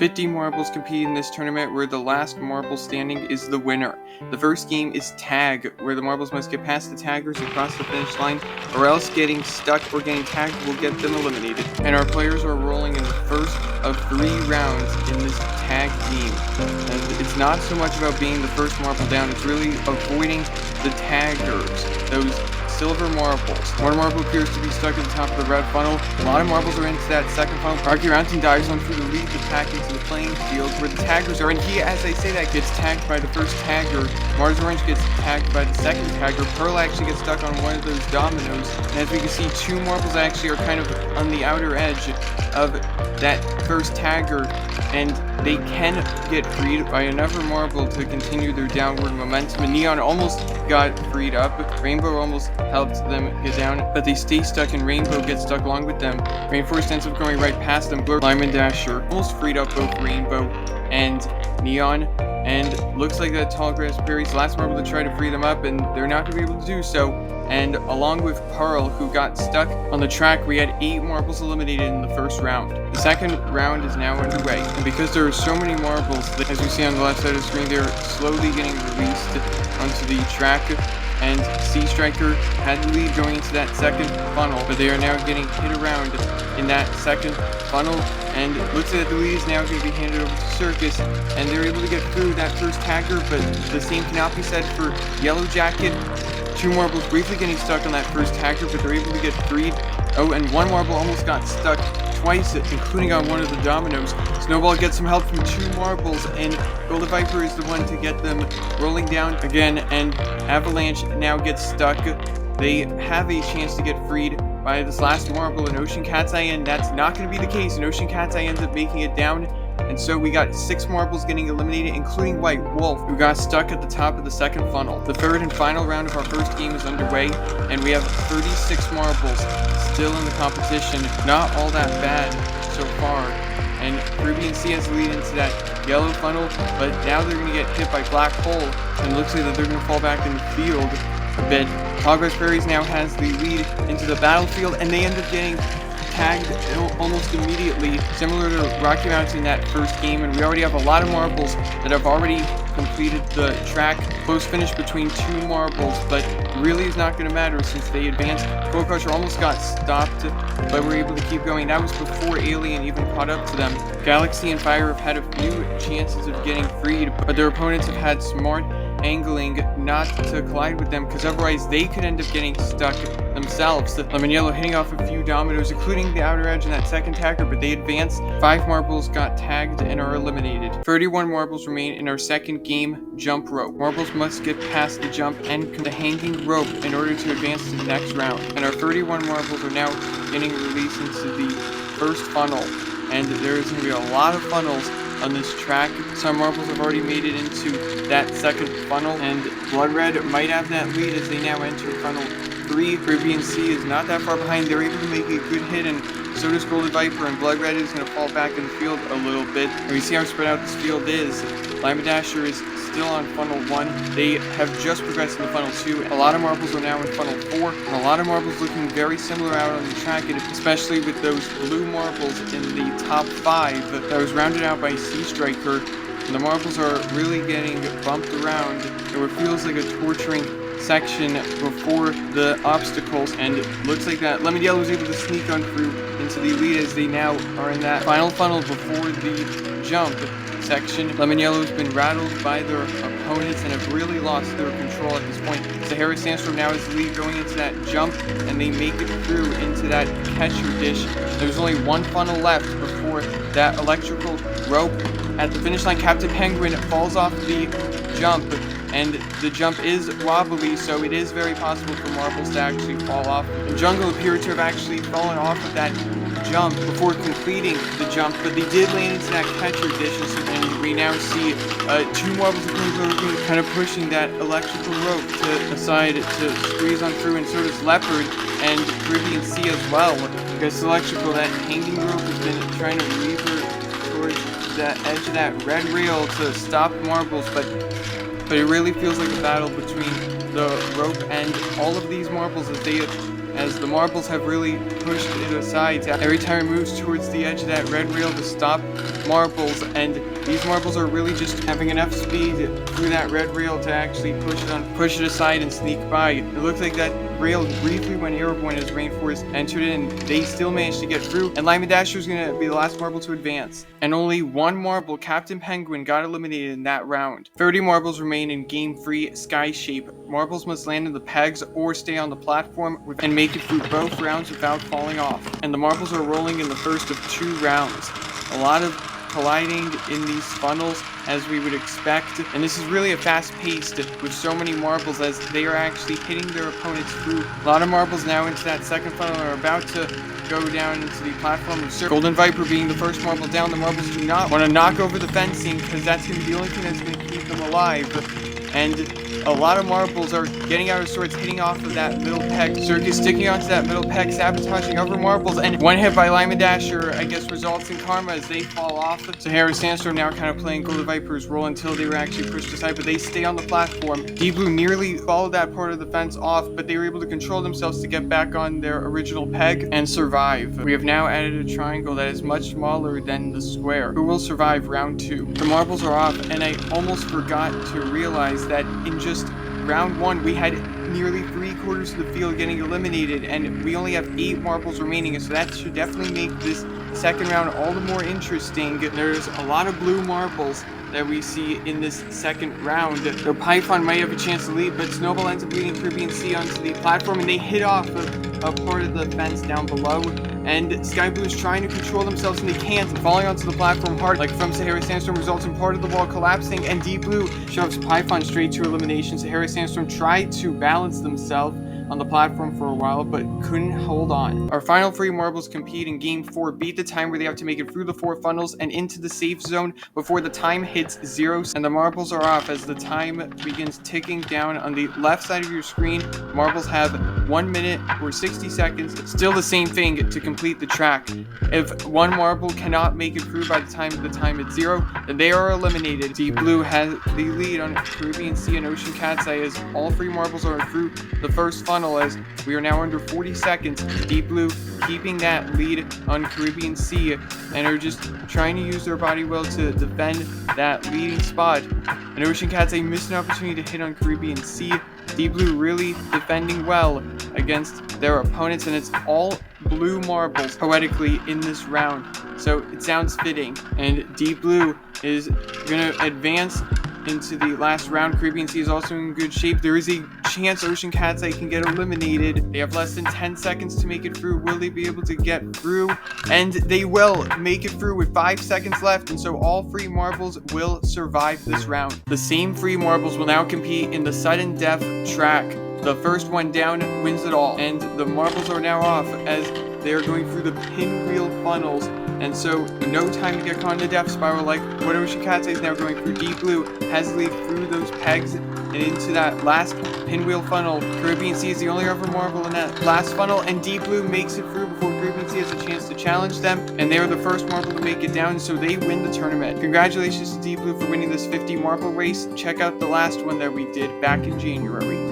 50 marbles compete in this tournament where the last marble standing is the winner. The first game is tag, where the marbles must get past the taggers across the finish line, or else getting stuck or getting tagged will get them eliminated. And our players are rolling in the first of 3 rounds in this tag game. And it's not so much about being the first marble down, it's really avoiding the taggers, those silver marbles. One marble appears to be stuck at the top of the red funnel. A lot of marbles are into that second funnel. Argurantin dives on through the lead, back into the playing field where the taggers are, and he, as I say that, gets tagged by the first tagger. Mars Orange gets tagged by the second tagger. Pearl actually gets stuck on one of those dominoes, and as we can see, 2 marbles actually are kind of on the outer edge of that first tagger, and they can get freed by another marble to continue their downward momentum. And Neon almost got freed up. Rainbow almost helped them get down, but they stay stuck, and Rainbow gets stuck along with them. Rainforest ends up going right past them. Blur, Lime, and Dasher almost freed up both Rainbow and Neon, and looks like that Tall Grass Prairies last marble to try to free them up, and they're not going to be able to do so. And along with Pearl, who got stuck on the track, we had 8 marbles eliminated in the first round. The second round is now underway, and because there are so many marbles, as you see on the left side of the screen, they're slowly getting released onto the track. And Sea Striker had the lead going into that second funnel, but they are now getting hit around in that second funnel, and it looks like the lead is now going to be handed over to Circus, and they're able to get through that first tagger, but the same cannot be said for Yellow Jacket. 2 marbles briefly getting stuck on that first tagger, but they're able to get freed. Oh, and 1 marble almost got stuck twice, including on one of the dominoes. Snowball gets some help from 2 marbles, and Golden Viper is the one to get them rolling down again, and Avalanche now gets stuck. They have a chance to get freed by this last marble, and Ocean Cat's Eye, and that's not going to be the case, and Ocean Cat's Eye ends up making it down. And so we got 6 marbles getting eliminated, including White Wolf, who got stuck at the top of the second funnel. The third and final round of our first game is underway, and we have 36 marbles still in the competition. Not all that bad so far. And Caribbean Sea has the lead into that yellow funnel, but now they're going to get hit by Black Hole, and it looks like that they're going to fall back in the field a bit. Tall Grass Prairies now has the lead into the battlefield, and they end up getting tagged almost immediately, similar to Rocky Mountain in that first game, and we already have a lot of marbles that have already completed the track. Close finish between 2 marbles, but really is not going to matter since they advanced. Cold Crusher almost got stopped, but were able to keep going. That was before Alien even caught up to them. Galaxy and Fire have had a few chances of getting freed, but their opponents have had smart angling not to collide with them, because otherwise they could end up getting stuck themselves. Lemon Yellow hitting off a few dominoes, including the outer edge in that second tagger, but they advance. 5 marbles got tagged and are eliminated. 31 marbles remain in our second game, Jump Rope. Marbles must get past the jump and the hanging rope in order to advance to the next round. And our 31 marbles are now getting released into the first funnel, and there is going to be a lot of funnels on this track. Some marbles have already made it into that second funnel, and Blood Red might have that lead as they now enter funnel 3. Caribbean Sea is not that far behind. They're able to make a good hit, and so does Golden Viper, and Blood Red is going to fall back in the field a little bit. And we see how spread out this field is. Lime and Dasher is still on funnel 1. They have just progressed into funnel 2. A lot of marbles are now in funnel 4, and a lot of marbles looking very similar out on the track, especially with those blue marbles in the top 5 that was rounded out by Sea Striker. And the marbles are really getting bumped around in what feels like a torturing section before the obstacles, and it looks like that Lemon Yellow was able to sneak on through into the lead as they now are in that final funnel before the jump section. Lemon Yellow has been rattled by their opponents and have really lost their control at this point. Sahara Sandstorm now is the lead going into that jump, and they make it through into that catcher dish. There's only 1 funnel left before that electrical rope. At the finish line, Captain Penguin falls off the jump, and the jump is wobbly, so it is very possible for marbles to actually fall off. And Jungle appeared to have actually fallen off of that jump before completing the jump, but they did land into that catcher dish, and we now see 2 marbles kind of pushing that electrical rope to the side to squeeze on through, and so does Leopard and Caribbean Sea as well, because electrical, that hanging rope has been trying to lever towards the edge of that red rail to stop marbles, but it really feels like a battle between the rope and all of these marbles as they as the marbles have really pushed it aside. Every time it moves towards the edge of that red rail to stop marbles, and these marbles are really just having enough speed through that red rail to actually push it aside and sneak by. It looks like that rail briefly went airborne as Rainforest entered in. They still managed to get through, and Lime and Dasher is going to be the last marble to advance. And only one marble, Captain Penguin, got eliminated in that round. 30 marbles remain in Game 3 Sky Shape. Marbles must land in the pegs or stay on the platform and make it through both rounds without falling off. And the marbles are rolling in the first of 2 rounds. A lot of colliding in these funnels as we would expect, and this is really a fast paced with so many marbles as they are actually hitting their opponents through. A lot of marbles now into that second funnel are about to go down into the platform of Golden Viper being the first marble down. The marbles do not want to knock over the fencing because that's going to be the only thing that's going to keep them alive. And a lot of marbles are getting out of sorts, hitting off of that middle peg. Circus sticking onto that middle peg, sabotaging other marbles, and one hit by Lime and Dasher, I guess, results in karma as they fall off. Sahara Sandstorm now kind of playing Golden Viper's role until they were actually pushed aside, but they stay on the platform. Deep Blue nearly followed that part of the fence off, but they were able to control themselves to get back on their original peg and survive. We have now added a triangle that is much smaller than the square. Who will survive round 2? The marbles are off, and I almost forgot to realize that in just round 1 we had nearly 3/4 of the field getting eliminated, and we only have 8 marbles remaining, so that should definitely make this second round all the more interesting. There's a lot of blue marbles that we see in this second round. So Python might have a chance to lead, but Snowball ends up leading Caribbean Sea onto the platform, and they hit off a part of the fence down below. And Sky Blue is trying to control themselves, and they can't. Falling onto the platform hard, like from Sahara Sandstorm, results in part of the wall collapsing, and Deep Blue shoves Python straight to elimination. Sahara Sandstorm tried to balance themselves on the platform for a while, but couldn't hold on. Our final 3 marbles compete in Game 4, beat the time where they have to make it through the 4 funnels and into the safe zone before the time hits 0, and the marbles are off as the time begins ticking down. On the left side of your screen, marbles have 1 minute or 60 seconds, still the same thing to complete the track. If one marble cannot make it through by the time hits 0, then they are eliminated. Deep Blue has the lead on Caribbean Sea and Ocean Cat's Eye as all 3 marbles are through the first funnel, as we are now under 40 seconds. Deep Blue keeping that lead on Caribbean Sea and are just trying to use their body well to defend that leading spot. And Ocean Cat's Eye missed an opportunity to hit on Caribbean Sea. Deep Blue really defending well against their opponents, and it's all blue marbles poetically in this round, so it sounds fitting. And Deep Blue is going to advance into the last round. Caribbean Sea is also in good shape. There is a chance Ocean Cat's Eye can get eliminated. They have less than 10 seconds to make it through. Will they be able to get through? And they will make it through with 5 seconds left, and so all 3 marbles will survive this round. The same 3 marbles will now compete in the sudden death track. The first one down wins it all, and the marbles are now off as they are going through the pinwheel funnels, and so no time to get caught in the death spiral like what Ocean Cat's Eye is now going through. Deep Blue has to lead through those pegs and into that last pinwheel funnel. Caribbean Sea is the only other marble in that last funnel, and Deep Blue makes it through before Caribbean Sea has a chance to challenge them, and they are the first marble to make it down, so they win the tournament. Congratulations to Deep Blue for winning this 50 marble race. Check out the last one that we did back in January.